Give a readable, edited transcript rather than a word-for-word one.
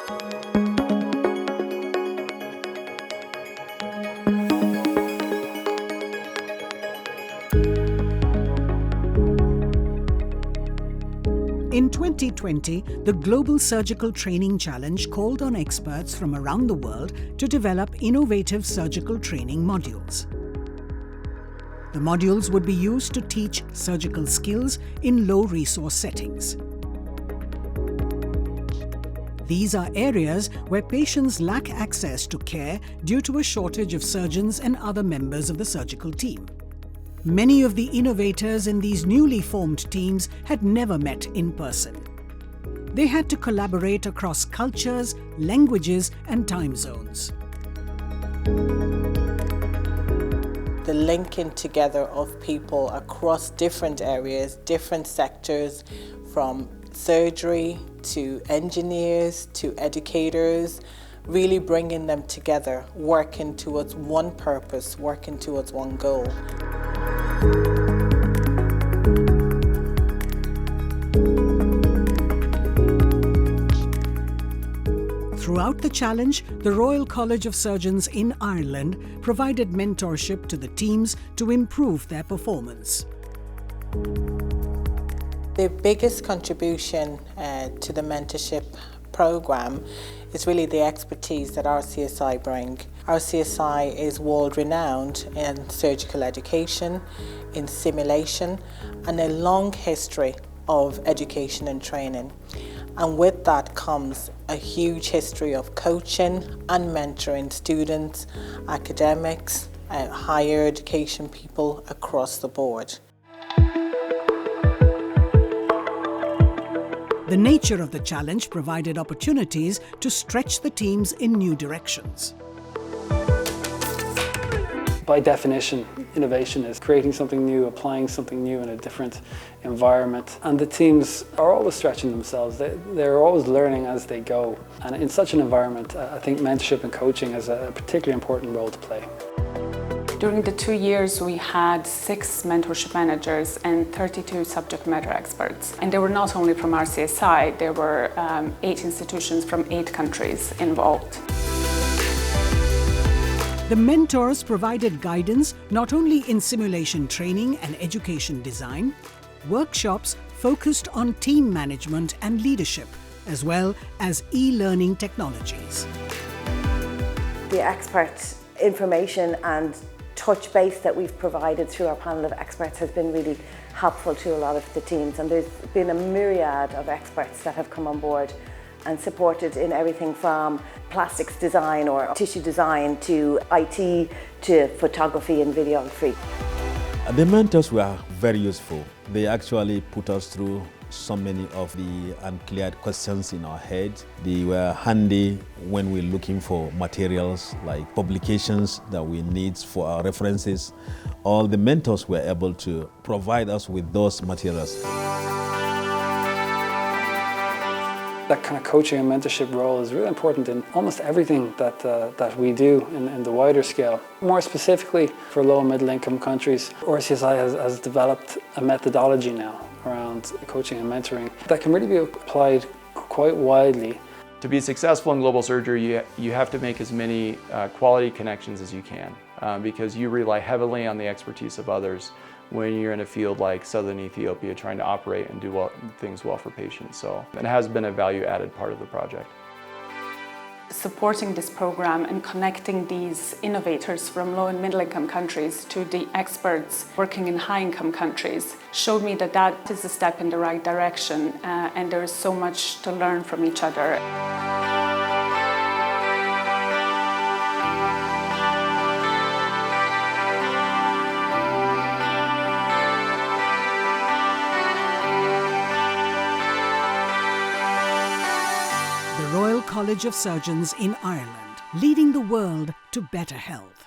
In 2020, the Global Surgical Training Challenge called on experts from around the world to develop innovative surgical training modules. The modules would be used to teach surgical skills in low-resource settings. These are areas where patients lack access to care due to a shortage of surgeons and other members of the surgical team. Many of the innovators in these newly formed teams had never met in person. They had to collaborate across cultures, languages, and time zones. The linking together of people across different areas, different sectors, from surgery to engineers to educators, really bringing them together, working towards one purpose, working towards one goal. Throughout the challenge, the Royal College of Surgeons in Ireland provided mentorship to the teams to improve their performance. The biggest contribution to the mentorship program is really the expertise that RCSI bring. RCSI is world-renowned in surgical education, in simulation, and a long history of education and training. And with that comes a huge history of coaching and mentoring students, academics, higher education people across the board. The nature of the challenge provided opportunities to stretch the teams in new directions. By definition, innovation is creating something new, applying something new in a different environment. And the teams are always stretching themselves. They're always learning as they go. And in such an environment, I think mentorship and coaching has a particularly important role to play. During the 2 years, we had 6 mentorship managers and 32 subject matter experts. And they were not only from RCSI, there were 8 institutions from 8 countries involved. The mentors provided guidance not only in simulation training and education design, workshops focused on team management and leadership, as well as e-learning technologies. The expert information and touch base that we've provided through our panel of experts has been really helpful to a lot of the teams, and there's been a myriad of experts that have come on board and supported in everything from plastics design or tissue design to IT to photography and videography. The mentors were very useful. They actually put us through so many of the uncleared questions in our head. They were handy when we're looking for materials like publications that we need for our references. All the mentors were able to provide us with those materials. That kind of coaching and mentorship role is really important in almost everything that we do in the wider scale. More specifically for low and middle income countries, RCSI has developed a methodology now around coaching and mentoring that can really be applied quite widely. To be successful in global surgery, you have to make as many quality connections as you can because you rely heavily on the expertise of others when you're in a field like southern Ethiopia trying to operate and do things well for patients. So it has been a value-added part of the project. Supporting this program and connecting these innovators from low and middle income countries to the experts working in high income countries showed me that that is a step in the right direction and there is so much to learn from each other. The Royal College of Surgeons in Ireland, leading the world to better health.